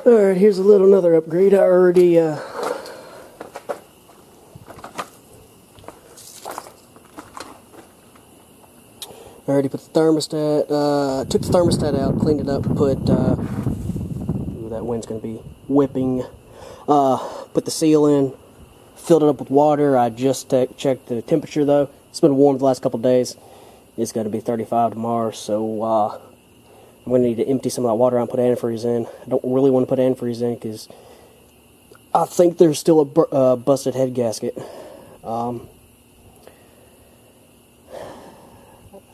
Alright, here's another upgrade. I already put the thermostat, took the thermostat out, cleaned it up, put, ooh, that wind's going to be whipping, put the seal in, filled it up with water. I just checked the temperature though. It's been warm the last couple days. It's going to be 35 tomorrow, so I'm going to need to empty some of that water out and put antifreeze in. I don't really want to put antifreeze in because I think there's still a busted head gasket.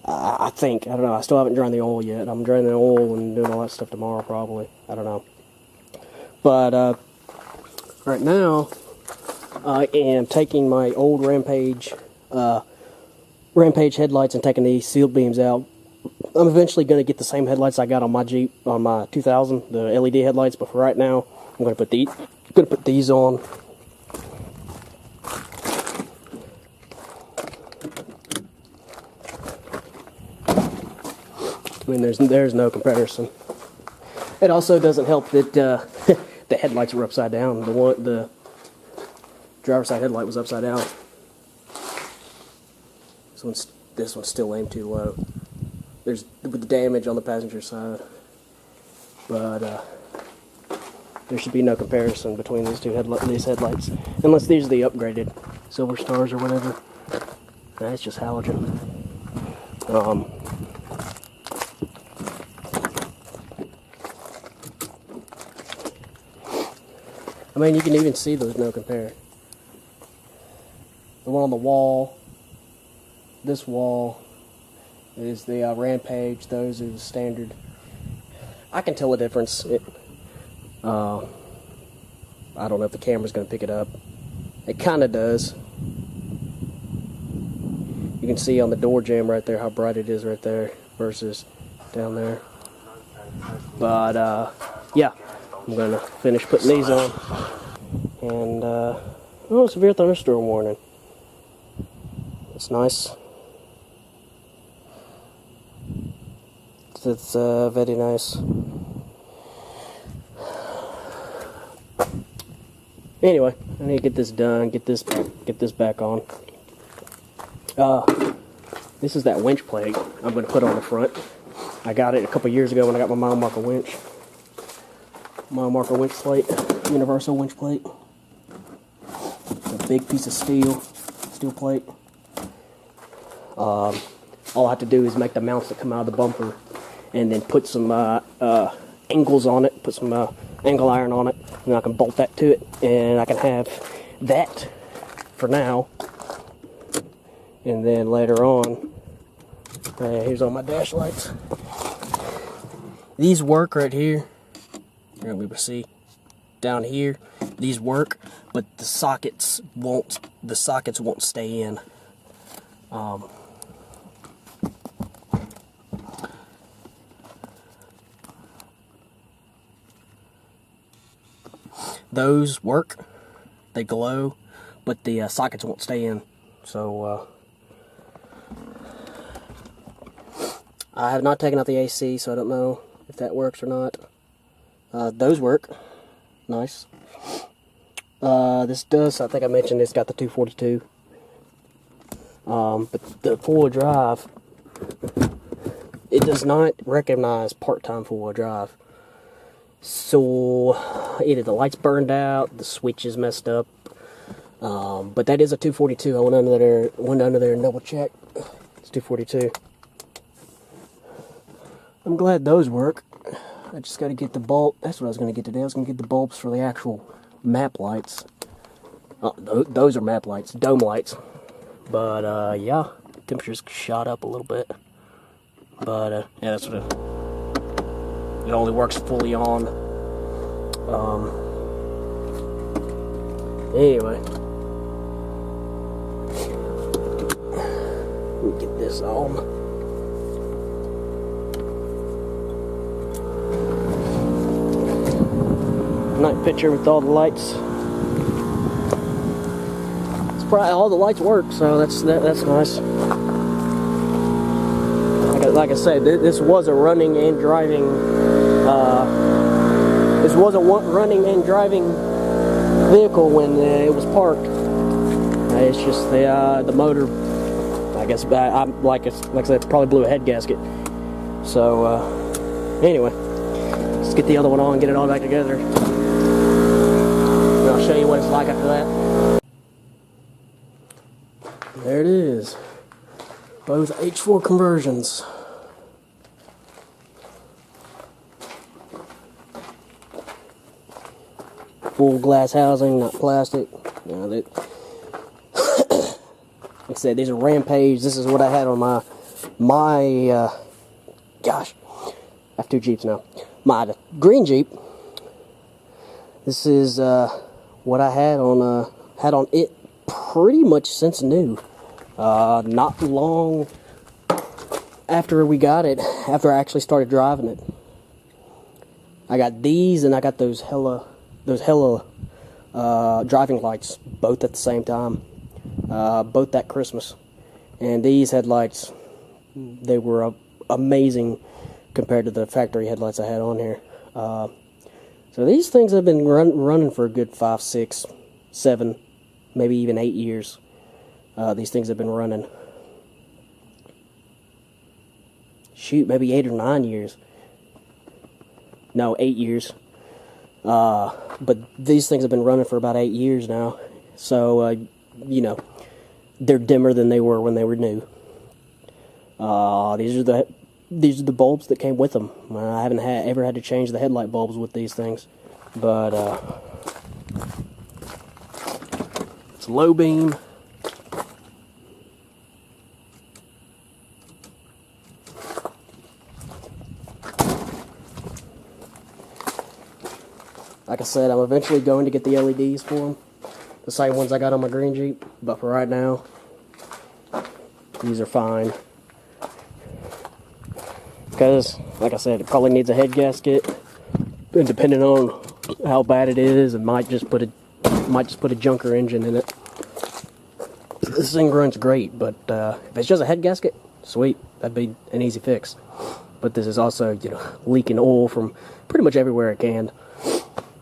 I think. I don't know. I still haven't drained the oil yet. I'm draining the oil and doing all that stuff tomorrow probably. I don't know. But right now, I am taking my old Rampage headlights and taking these sealed beams out. I'm eventually going to get the same headlights I got on my Jeep, on my 2000, the LED headlights, but for right now, I'm going to put these on. I mean, there's no comparison. It also doesn't help that the headlights were upside down. The driver's side headlight was upside down. This one's still aimed too low. There's with the damage on the passenger side, but there should be no comparison between these headlights, unless these are the upgraded Silver Stars or whatever. That's just halogen. I mean, you can even see there's no compare. The one on the wall, this wall, is the Rampage. Those are the standard. I can tell a difference. I don't know if the camera's going to pick it up. It kind of does. You can see on the door jamb right there how bright it is right there versus down there. But yeah, I'm going to finish putting these on. And oh, severe thunderstorm warning. That's nice. It's very nice. Anyway, I need to get this done, get this back on. This is that winch plate I'm going to put on the front. I got it a couple years ago when I got my mile marker winch. Mile marker winch plate, universal winch plate. It's a big piece of steel plate. All I have to do is make the mounts that come out of the bumper, and then put some angles on it, put some angle iron on it, and I can bolt that to it, and I can have that for now. And then later on, here's all my dash lights. These work right here. Here we see down here. These work, but the sockets won't. The sockets won't stay in. Those work, they glow, but the sockets won't stay in. So I have not taken out the AC, so I don't know if that works or not. Those work, nice. This does, I think I mentioned it's got the 242. But the four-wheel drive, it does not recognize part-time four-wheel drive. So either the light's burned out, the switch is messed up. But that is a 242. I went under there and double checked. It's 242. I'm glad those work. I just got to get the bulb. That's what I was going to get today. I was going to get the bulbs for the actual map lights. Those are map lights, dome lights. But yeah, temperature's shot up a little bit. But yeah, that's what it only works fully on. Anyway, let me get this on. Night picture with all the lights. It's probably all the lights work, so that's nice. Like I said, this was a running and driving This wasn't one running and driving vehicle when it was parked. It's just the motor. I guess like I said, probably blew a head gasket. So anyway, let's get the other one on, get it all back together, and I'll show you what it's like after that. There it is. Both H4 conversions. Full glass housing, not plastic. Like I said, these are Rampage. This is what I had on my gosh, I have two Jeeps now. My green Jeep. This is what I had on it pretty much since new. Not long after we got it, after I actually started driving it. I got these, and I got those hella driving lights, both at the same time, both that Christmas. And these headlights, they were amazing compared to the factory headlights I had on here. So these things have been running for a good 5, 6, 7, maybe even 8 years. These things have been running. Shoot, maybe 8 or 9 years. No, 8 years. But these things have been running for about 8 years now. So, you know, they're dimmer than they were when they were new. These are the bulbs that came with them. I haven't ever had to change the headlight bulbs with these things. But, it's low beam. Like I said, I'm eventually going to get the LEDs for them. The same ones I got on my green Jeep. But for right now, these are fine. Because, like I said, it probably needs a head gasket. And depending on how bad it is, it might just put a junker engine in it. This thing runs great, but if it's just a head gasket, sweet. That'd be an easy fix. But this is also, you know, leaking oil from pretty much everywhere it can.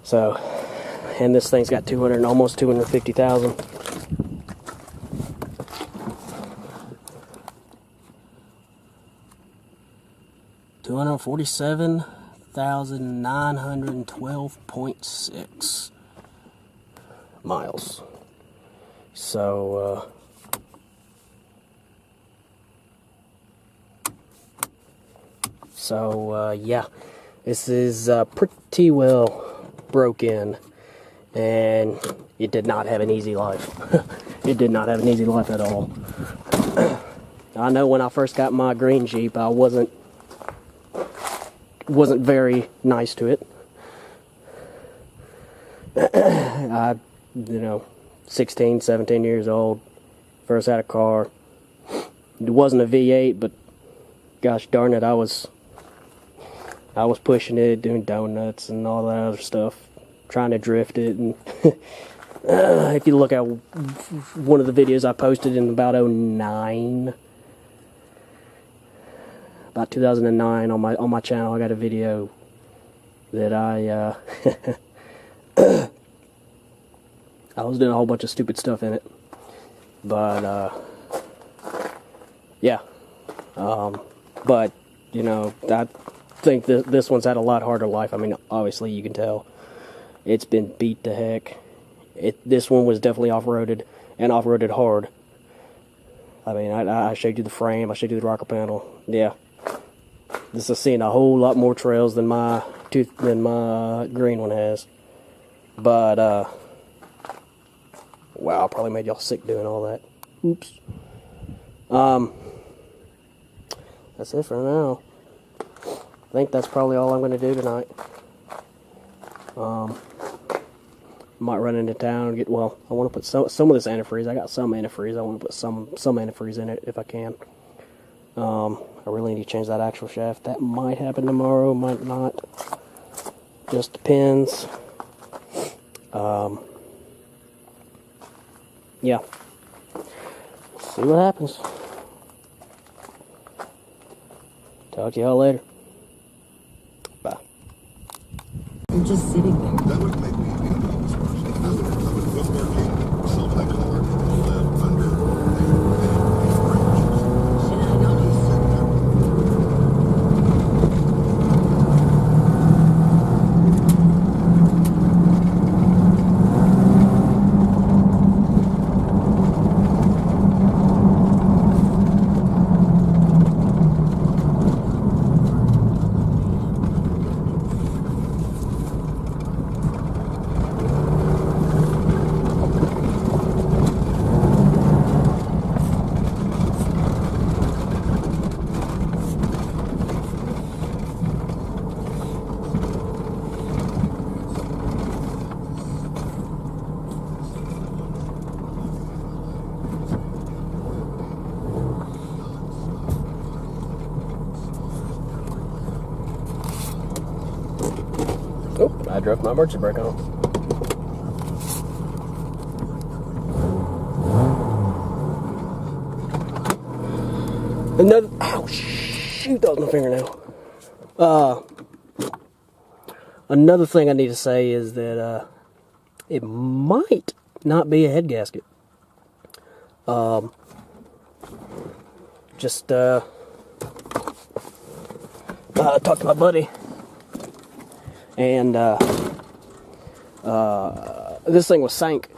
So, and this thing's got almost 250,000. $247,912.6 miles. So, yeah, this is pretty well broke in, and it did not have an easy life. It did not have an easy life at all. I know when I first got my green Jeep, I wasn't very nice to it. I, you know, 16, 17 years old, first had a car. It wasn't a V8, but gosh darn it, I was pushing it, doing donuts and all that other stuff, trying to drift it. And if you look at one of the videos I posted in about 2009, about 2009 on my channel, I got a video that I I was doing a whole bunch of stupid stuff in it. But yeah, but you know, I think this one's had a lot harder life. I mean, obviously you can tell it's been beat to heck. This one was definitely off-roaded, and off-roaded hard. I mean, I showed you the frame, I showed you the rocker panel. Yeah, this is seeing a whole lot more trails than my green one has. But wow, I probably made y'all sick doing all that. Oops. That's it for now. I think that's probably all I'm going to do tonight. Might run into town and get, well, I want to put some of this antifreeze. I got some antifreeze. I want to put some antifreeze in it if I can. I really need to change that axle shaft. That might happen tomorrow, might not. Just depends. Yeah. See what happens. Talk to y'all later. Bye. You're just sitting there. That would make me be an office person. I would put work in, sell my car, and live under a bridge. Yeah, I know. Oh, I dropped my emergency brake on. Another, oh shoot, that was my fingernail. Another thing I need to say is that it might not be a head gasket. Just talked to my buddy, and this thing was sank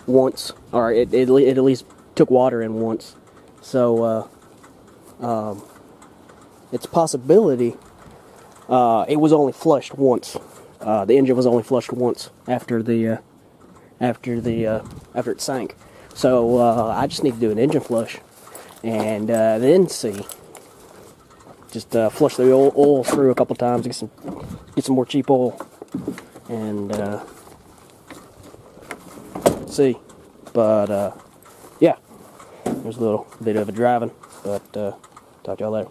once, or it at least took water in once. So it's a possibility it was only flushed once. The engine was only flushed once after it sank. So I just need to do an engine flush, and then see. Just flush the oil through a couple times, get some more cheap oil, and see. But yeah, there's a little bit of a driving, but talk to y'all later.